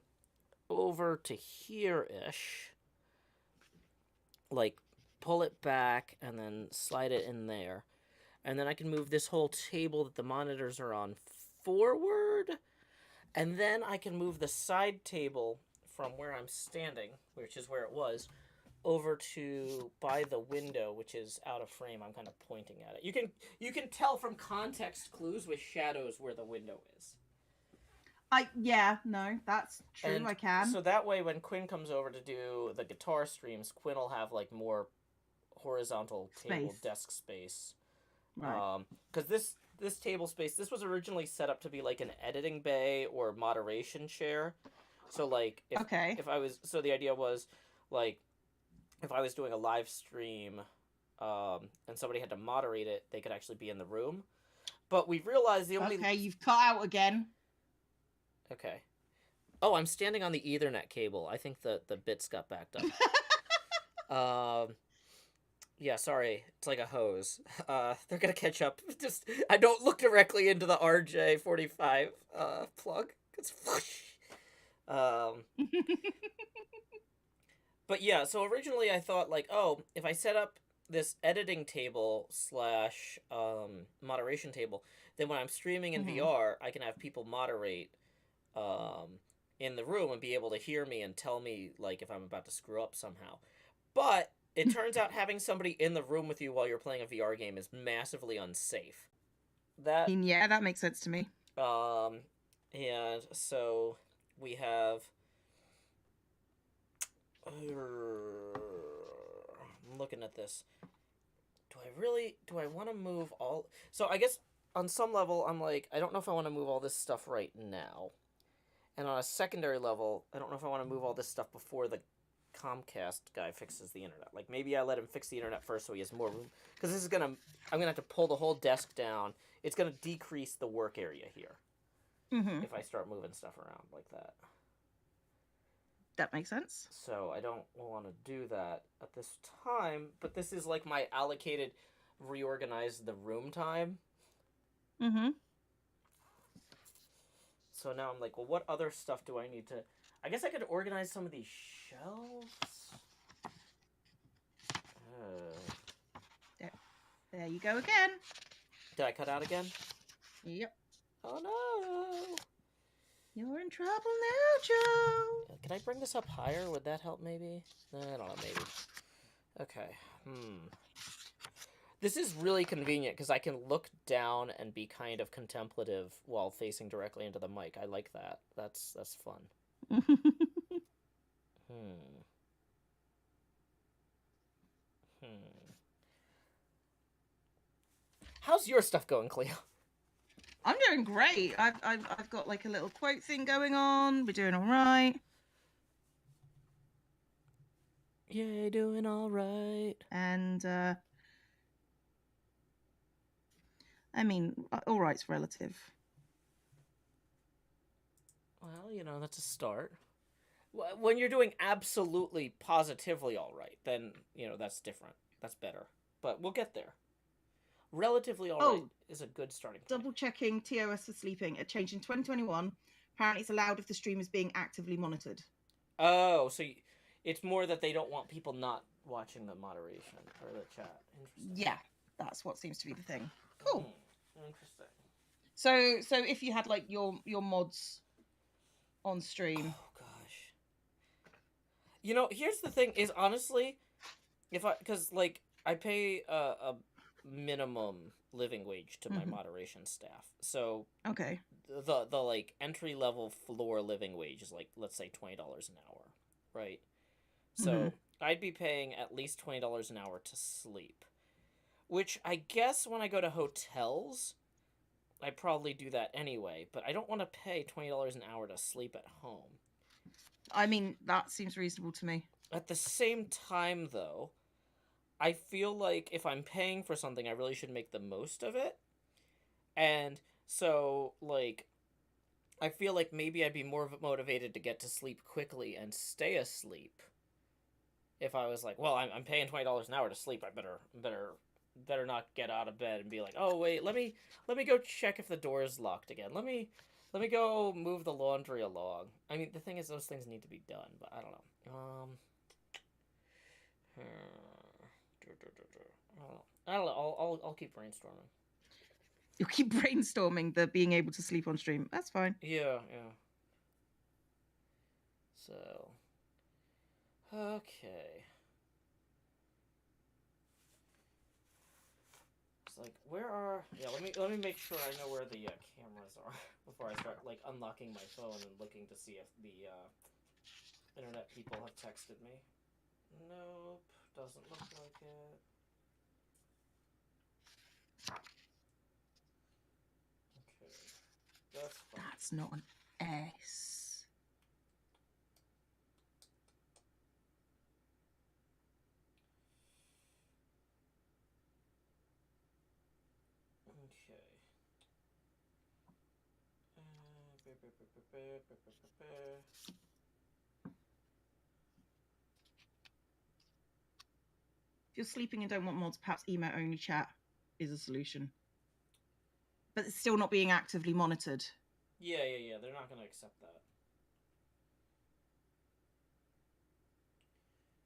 over to here-ish. Like, pull it back and then slide it in there. And then I can move this whole table that the monitors are on forward. And then I can move the side table from where I'm standing, which is where it was, over to by the window, which is out of frame. I'm kind of pointing at it. You can tell from context clues with shadows where the window is. That's true. And I can. So that way, when Quinn comes over to do the guitar streams, Quinn will have like more horizontal table desk space. Right. Because this table space, this was originally set up to be like an editing bay or moderation chair. So like, if I was, so the idea was like, if I was doing a live stream, and somebody had to moderate it, they could actually be in the room. But we've realized the only... Okay, you've cut out again. Okay. Oh, I'm standing on the Ethernet cable. I think the bits got backed up. Yeah, sorry. It's like a hose. They're gonna catch up. Just, I don't look directly into the RJ45 plug. It's whoosh. But yeah, so originally I thought, like, oh, if I set up this editing table / moderation table, then when I'm streaming in VR, I can have people moderate in the room and be able to hear me and tell me, like, if I'm about to screw up somehow. But it turns out having somebody in the room with you while you're playing a VR game is massively unsafe. Yeah, that makes sense to me. And so we have... I'm looking at this. Do I want to move all... So I guess on some level, I'm like, I don't know if I want to move all this stuff right now. And on a secondary level, I don't know if I want to move all this stuff before the Comcast guy fixes the internet. Like, maybe I let him fix the internet first so he has more room. Because this is I'm going to have to pull the whole desk down. It's going to decrease the work area here. If I start moving stuff around like that. That makes sense. So I don't want to do that at this time, but this is like my allocated reorganize the room time. So now I'm like, well, what other stuff do I need to... I guess I could organize some of these shelves. There you go again. Did I cut out again? Yep. Oh no! You're in trouble now, Joe. Can I bring this up higher? Would that help maybe? I don't know, maybe. Okay. This is really convenient because I can look down and be kind of contemplative while facing directly into the mic. I like that. That's fun. Hmm. How's your stuff going, Cleo? I'm doing great. I've got like a little quote thing going on. We're doing all right. Yay, doing all right. And I mean, all right's relative. Well, you know, that's a start. When you're doing absolutely positively all right, then, you know, that's different. That's better. But we'll get there. Relatively all right is a good starting point. Double checking TOS for sleeping. A change in 2021. Apparently, it's allowed if the stream is being actively monitored. Oh, so it's more that they don't want people not watching the moderation or the chat. Interesting. Yeah, that's what seems to be the thing. Cool. Interesting. So if you had like your mods on stream. Oh gosh. You know, here's the thing: is honestly, because like I pay a minimum living wage to my moderation staff, so okay, the like entry level floor living wage is like, let's say $20 an hour, right? So I'd be paying at least $20 an hour to sleep, which I guess when I go to hotels, I probably do that anyway, but I don't want to pay $20 an hour to sleep at home. I mean, that seems reasonable to me. At the same time, though, I feel like if I'm paying for something, I really should make the most of it. And so, like, I feel like maybe I'd be more motivated to get to sleep quickly and stay asleep if I was like, well, I'm paying $20 an hour to sleep. I better not get out of bed and be like, oh wait, let me go check if the door is locked again. Let me go move the laundry along. I mean, the thing is, those things need to be done, but I don't know. I don't know. I'll keep brainstorming. You'll keep brainstorming the being able to sleep on stream. That's fine. Yeah. So, okay. It's like, where are? Yeah, let me make sure I know where the cameras are before I start like unlocking my phone and looking to see if the internet people have texted me. Nope, doesn't look like it. Okay, that's fine. That's not an S. Okay. If you're sleeping and don't want mods, perhaps email only chat is a solution. But it's still not being actively monitored. Yeah. They're not going to accept that.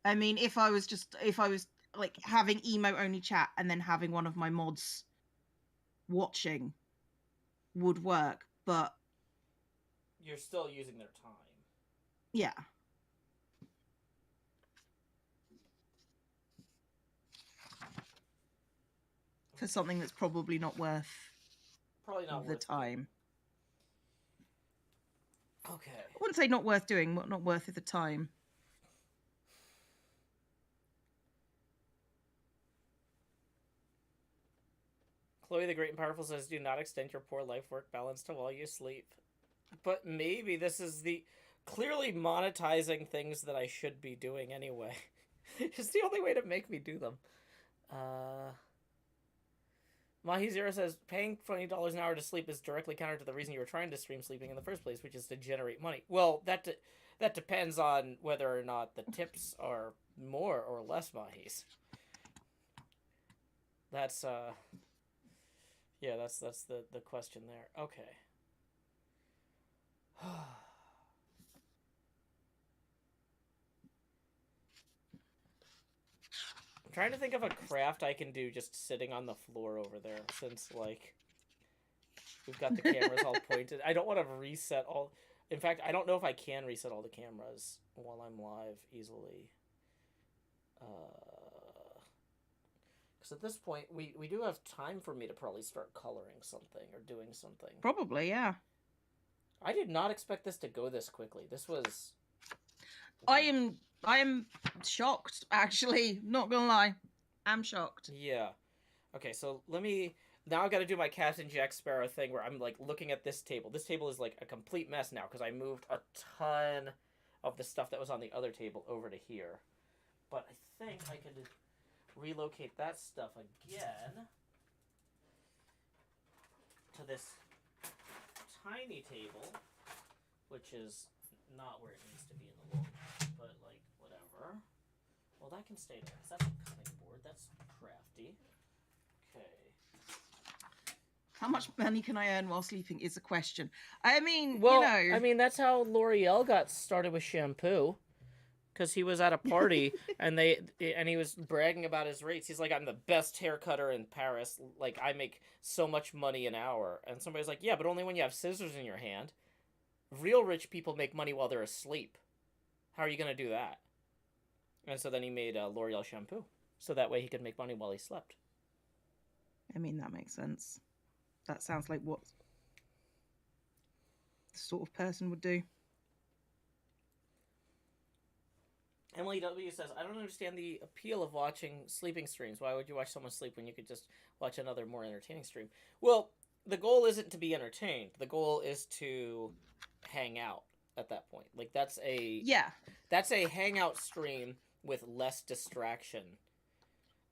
I mean, if I was like having emo only chat and then having one of my mods watching would work, but you're still using their time. Yeah. For something that's probably not worth the time. Okay. I wouldn't say not worth doing, not worth the time. Chloe the Great and Powerful says, do not extend your poor life-work balance to while you sleep. But maybe this is the clearly monetizing things that I should be doing anyway. It's the only way to make me do them. Mahi Zero says, paying $20 an hour to sleep is directly counter to the reason you were trying to stream sleeping in the first place, which is to generate money. Well, that depends on whether or not the tips are more or less Mahis. That's yeah, that's the question there. Okay. I'm trying to think of a craft I can do just sitting on the floor over there, since, like, we've got the cameras all pointed. I don't want to reset all... In fact, I don't know if I can reset all the cameras while I'm live easily. Because at this point, we do have time for me to probably start coloring something or doing something. Probably, yeah. I did not expect this to go this quickly. This was... I am shocked, actually. Not gonna lie. I'm shocked. Yeah. Okay, so let me... Now I've got to do my Captain Jack Sparrow thing where I'm, like, looking at this table. This table is, like, a complete mess now because I moved a ton of the stuff that was on the other table over to here. But I think I could relocate that stuff again to this tiny table, which is not where it needs to be in the world, but, like, whatever. Well, that can stay there because that's a cutting board. That's crafty. Okay. How much money can I earn while sleeping is a question. I mean, Well, you know. I mean, that's how L'Oreal got started with shampoo. Because he was at a party and he was bragging about his rates. He's like, I'm the best hair cutter in Paris. Like, I make so much money an hour. And somebody's like, yeah, but only when you have scissors in your hand. Real rich people make money while they're asleep. How are you going to do that? And so then he made L'Oreal shampoo. So that way he could make money while he slept. I mean, that makes sense. That sounds like what the sort of person would do. Emily W. says, I don't understand the appeal of watching sleeping streams. Why would you watch someone sleep when you could just watch another more entertaining stream? Well, the goal isn't to be entertained. The goal is to hang out at that point. Like, that's a hangout stream with less distraction.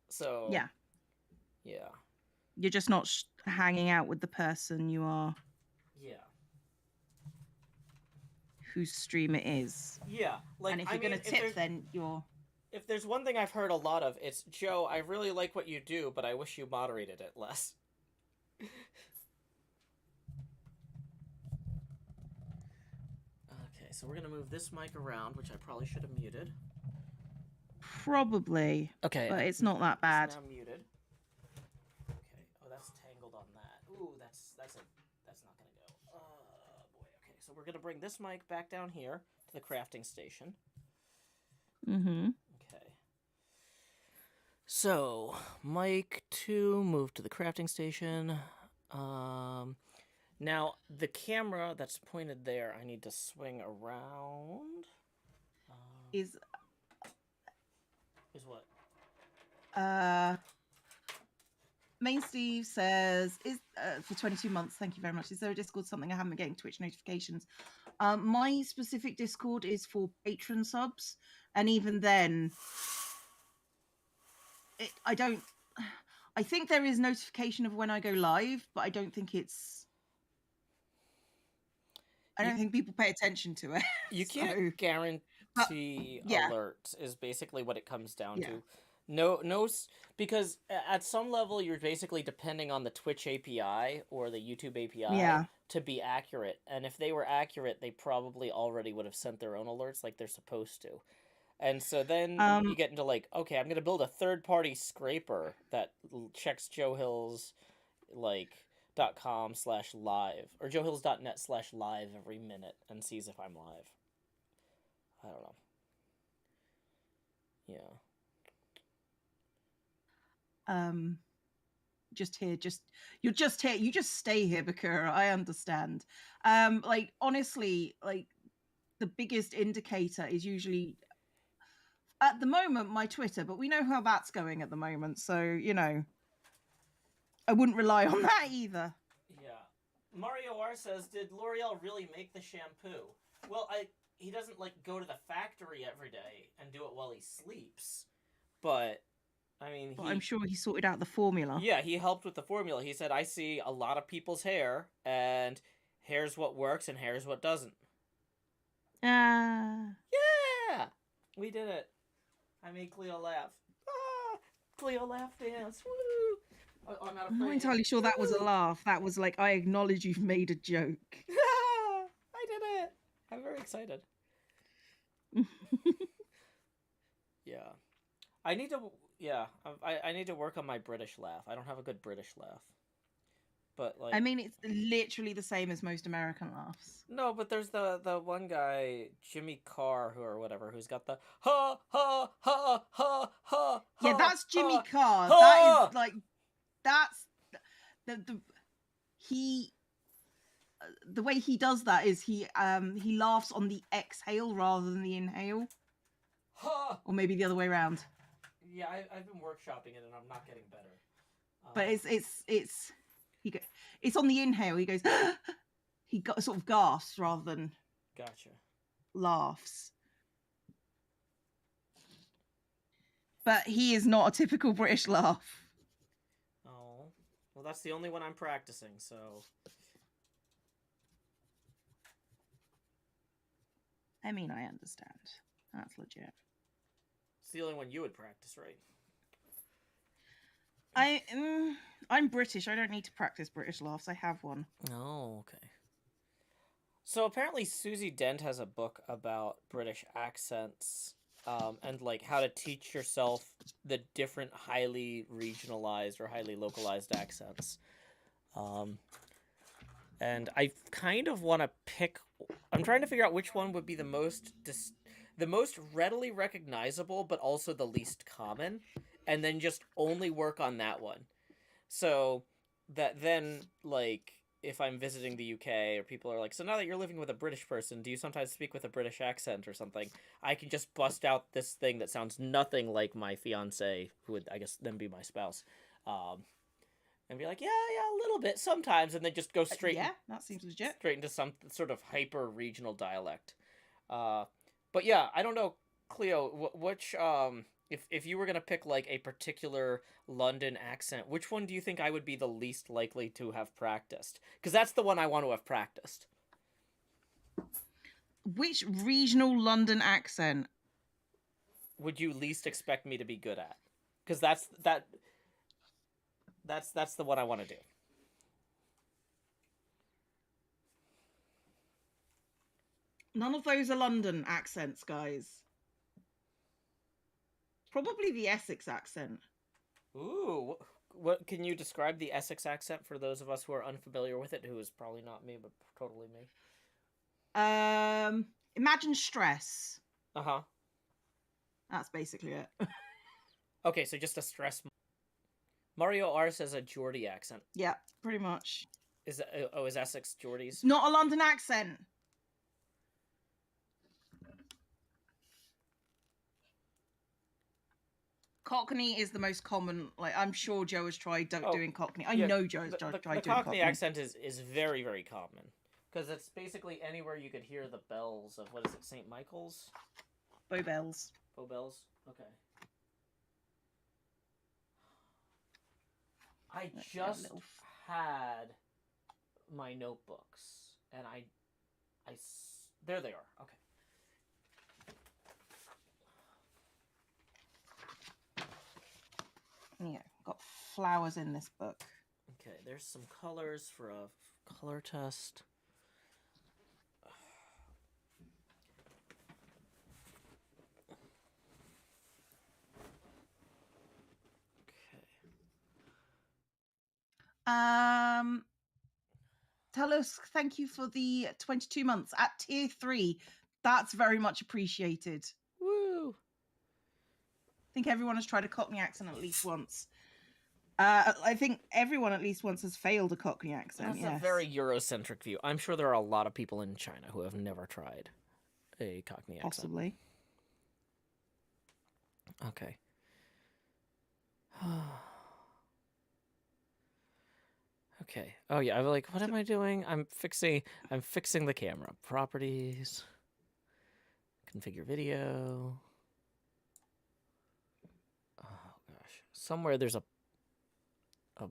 So, yeah. You're just not hanging out with the person you are. Yeah. Whose stream it is. Yeah. Like, and if you're going to tip, then you're... If there's one thing I've heard a lot of, it's, Joe, I really like what you do, but I wish you moderated it less. Okay, so we're going to move this mic around, which I probably should have muted. Probably. Okay. But it's not that bad. It's now muted. Okay. Oh, that's tangled on that. Ooh, that's not going to go. Oh, boy. Okay, so we're going to bring this mic back down here to the crafting station. Mm-hmm. Okay. So, mic 2, move to the crafting station. Now, the camera that's pointed there, I need to swing around. Is what? Main Steve says, for 22 months, thank you very much. Is there a Discord something I haven't been getting Twitch notifications? My specific Discord is for patron subs. And even then, I think there is notification of when I go live, but I don't think people pay attention to it. You can't guarantee alerts is basically what it comes down to. No, because at some level you're basically depending on the Twitch API or the YouTube API to be accurate. And if they were accurate, they probably already would have sent their own alerts like they're supposed to. And so then you get into like, okay, I'm going to build a third-party scraper that checks Joe Hill's like .com/live or joehills.net/live every minute and sees if I'm live. I don't know. Yeah. Just here, you're just here. You just stay here, Bakura. I understand. Like honestly, like the biggest indicator is usually at the moment my Twitter, but we know how that's going at the moment, so you know I wouldn't rely on that either. Yeah. Mario R says, did L'Oreal really make the shampoo? Well, he doesn't like go to the factory every day and do it while he sleeps. But I mean, I'm sure he sorted out the formula. Yeah, he helped with the formula. He said, I see a lot of people's hair, and here's what works and here's what doesn't. Yeah! We did it. I made Cleo laugh. Cleo laugh dance. Woo! I'm not not entirely sure that was a laugh. That was like, I acknowledge you've made a joke. I did it. I'm very excited. Yeah. I need to... Yeah, I need to work on my British laugh. I don't have a good British laugh. But like, I mean, it's literally the same as most American laughs. no, but there's the one guy, Jimmy Carr, or whatever, who's got the ha ha ha ha ha Yeah, ha that's Jimmy ha Carr. That is ha. like, that's the he. The way he does that is he laughs on the exhale rather than the inhale, Ha! or maybe the other way around. Yeah, I've been workshopping it and I'm not getting better. But it's on the inhale. He goes, he got sort of gasps rather than Gotcha. laughs. But he is not a typical British laugh. Oh, well, that's the only one I'm practicing, so. I mean, I understand. That's legit. It's the only one you would practice, right? I'm British. I don't need to practice British laughs. I have one. Oh, okay. So apparently Susie Dent has a book about British accents, and like how to teach yourself the different highly regionalized or highly localized accents. And I kind of want to pick. I'm trying to figure out which one would be the most readily recognizable, but also the least common, and then just only work on that one. So that then, like, if I'm visiting the UK or people are like, so now that you're living with a British person, do you sometimes speak with a British accent or something? I can just bust out this thing that sounds nothing like my fiance, who would, I guess, then be my spouse, and be like, yeah, a little bit sometimes, and then just go straight. Yeah, that seems legit. Straight into some sort of hyper regional dialect. But yeah, I don't know, Cleo, which if you were gonna pick like a particular London accent, which one do you think I would be the least likely to have practiced? Because that's the one I want to have practiced. Which regional London accent would you least expect me to be good at? Because that's the one I want to do. None of those are London accents, guys. Probably the Essex accent. Ooh, what can you describe the Essex accent for those of us who are unfamiliar with it? Who is probably not me, but totally me. Imagine stress. Uh-huh. That's basically it. Okay, so just a stress. Mario R says a Geordie accent. Yeah, pretty much. Is Essex Geordie's? Not a London accent. Cockney is the most common. Like, I'm sure Joe has tried doing Cockney. I know Joe has tried doing Cockney. The Cockney accent is very, very common. Because it's basically anywhere you could hear the bells of, what is it, St. Michael's? Bow bells. Bow bells? Okay. I just had my notebooks, and there they are. Okay. Yeah, got flowers in this book. Okay, there's some colors for a color test. Tell us, thank you for the 22 months at tier 3. That's very much appreciated. Woo! I think everyone has tried a Cockney accent at least once. I think everyone at least once has failed a Cockney accent. That's a very Eurocentric view. I'm sure there are a lot of people in China who have never tried a Cockney accent. Possibly. Okay. Okay. Oh yeah, I'm like, what am I doing? I'm fixing the camera. Properties. Configure video. Oh gosh. Somewhere there's a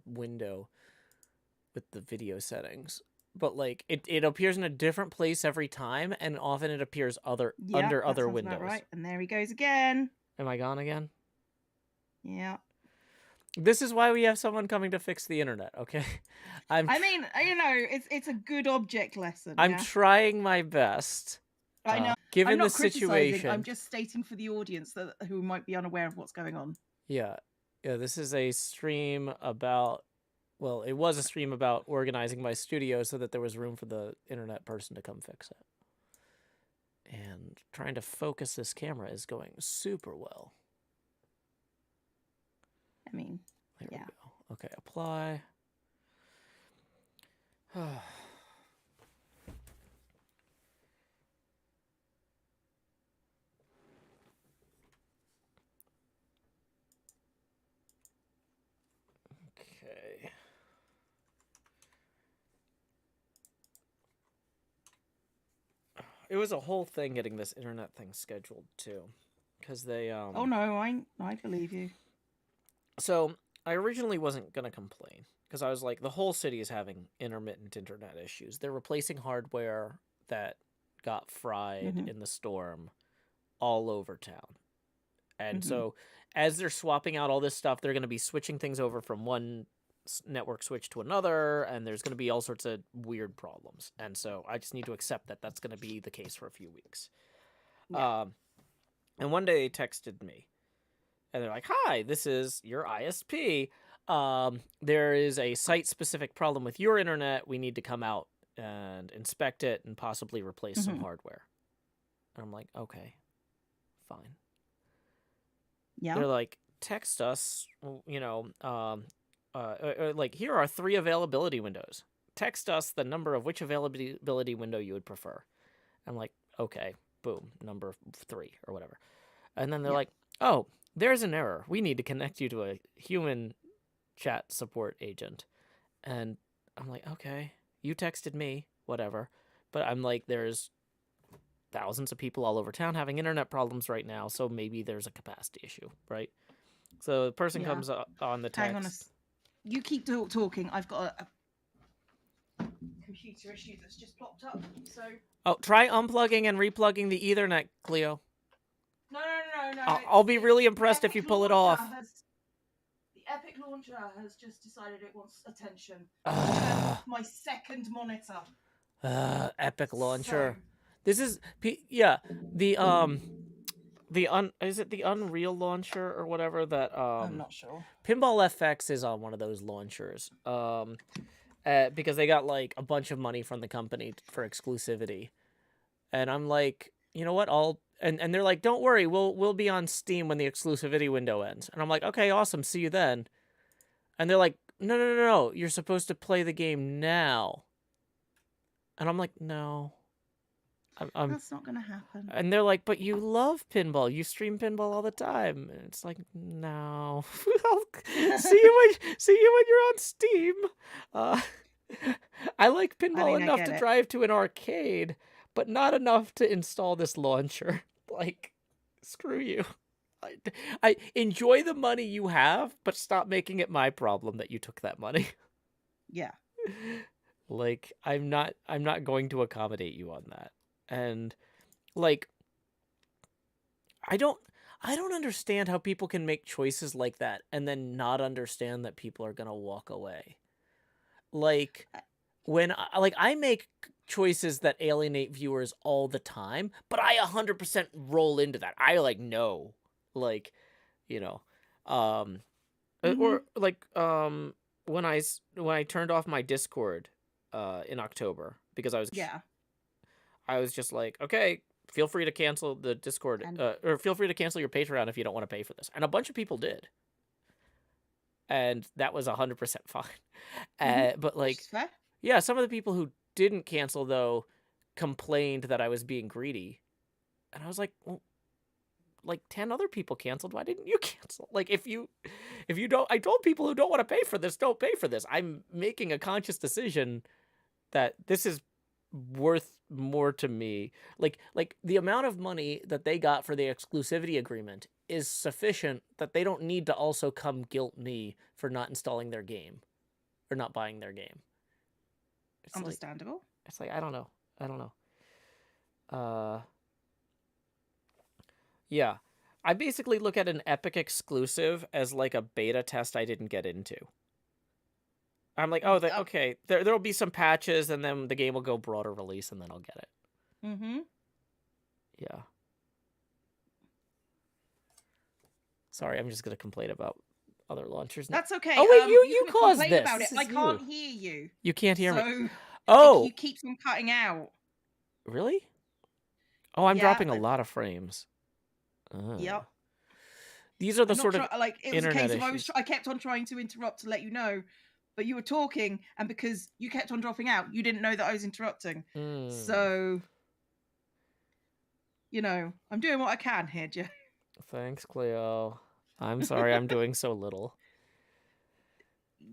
window with the video settings. But like it appears in a different place every time, and often it appears under other windows. About right. And there he goes again. Am I gone again? Yeah. This is why we have someone coming to fix the internet, okay? I mean, you know, it's a good object lesson. I'm trying my best. I know. Given I'm not the situation, I'm just stating for the audience who might be unaware of what's going on. Yeah. Yeah, this is a stream about, well, it was a stream about organizing my studio so that there was room for the internet person to come fix it. And trying to focus this camera is going super well. I mean, There yeah. we go. Okay, apply. Okay. It was a whole thing getting this internet thing scheduled too, because they Oh no, I believe you. So I originally wasn't gonna complain because I was like, the whole city is having intermittent internet issues. They're replacing hardware that got fried in the storm all over town. And so as they're swapping out all this stuff, they're going to be switching things over from one network switch to another, and there's going to be all sorts of weird problems. And so I just need to accept that that's going to be the case for a few weeks. Yeah. And one day they texted me, and they're like, "Hi, this is your ISP. There is a site-specific problem with your internet. We need to come out and inspect it and possibly replace some hardware." And I'm like, "Okay, fine." Yeah. They're like, text us, like, here are 3 availability windows. Text us the number of which availability window you would prefer. I'm like, okay, boom, number 3 or whatever. And then they're like, oh, there's an error. We need to connect you to a human chat support agent. And I'm like, okay, you texted me, whatever. But I'm like, there's thousands of people all over town having internet problems right now, so maybe there's a capacity issue, right? So the person comes on the text. Hang on you keep talking. I've got a computer issue that's just popped up. So. Oh, try unplugging and replugging the Ethernet, Cleo. No. I'll be really impressed if you pull it off. The Epic launcher has just decided it wants attention. Turn off my second monitor. Epic launcher. This is is it the Unreal launcher or whatever that I'm not sure. Pinball FX is on one of those launchers. Because they got like a bunch of money from the company for exclusivity. And I'm like, you know what? And they're like, don't worry, we'll be on Steam when the exclusivity window ends. And I'm like, okay, awesome, see you then. And they're like, no, you're supposed to play the game now. And I'm like, no. That's not gonna happen. And they're like, but you love pinball. You stream pinball all the time. And it's like, no. see you when you're on Steam. I like pinball enough to drive to an arcade, but not enough to install this launcher. Like, screw you. I enjoy the money you have, but stop making it my problem that you took that money. Yeah. Like, I'm not going to accommodate you on that. And like, I don't understand how people can make choices like that and then not understand that people are gonna walk away. Like, when I make choices that alienate viewers all the time, but I 100% roll into that. I like know, like, you know, or like when I turned off my Discord in October because I was just like, okay, feel free to cancel the Discord, or feel free to cancel your Patreon if you don't want to pay for this. And a bunch of people did. And that was 100% fine. But like, yeah, some of the people who didn't cancel, though, complained that I was being greedy. And I was like, well, like 10 other people canceled. Why didn't you cancel? Like, if you don't, I told people who don't want to pay for this, don't pay for this. I'm making a conscious decision that this is worth more to me. Like the amount of money that they got for the exclusivity agreement is sufficient that they don't need to also come guilt me for not installing their game or not buying their game. It's understandable. Like, it's like, I don't know. Yeah. I basically look at an Epic exclusive as like a beta test I didn't get into. I'm like, oh, okay, there'll be some patches, and then the game will go broader release, and then I'll get it. Mm-hmm. Yeah. Sorry, I'm just gonna complain about other launchers now. That's okay. Oh wait, you can caused complain this. about it. This I is can't you. hear you. You can't hear me. So Oh, you keep on cutting out. really? Oh, I'm Yeah, dropping a lot of frames. Yep. These are the I'm sort of like it was a internet case of issues. I kept on trying to interrupt to let you know, but you were talking, and because you kept on dropping out, you didn't know that I was interrupting. So, you know, I'm doing what I can here, Joe. Thanks, Cleo. I'm sorry I'm doing so little.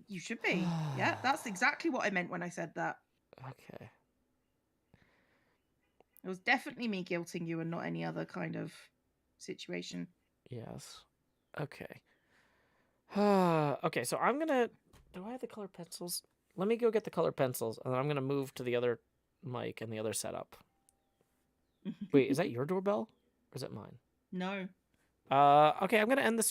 You should be. Yeah, that's exactly what I meant when I said that. Okay. It was definitely me guilting you and not any other kind of situation. Yes. Okay. Okay, so I'm gonna... Do I have the color pencils? Let me go get the color pencils, and then I'm gonna move to the other mic and the other setup. Wait, is that your doorbell? Or is it mine? No. Okay, I'm gonna end this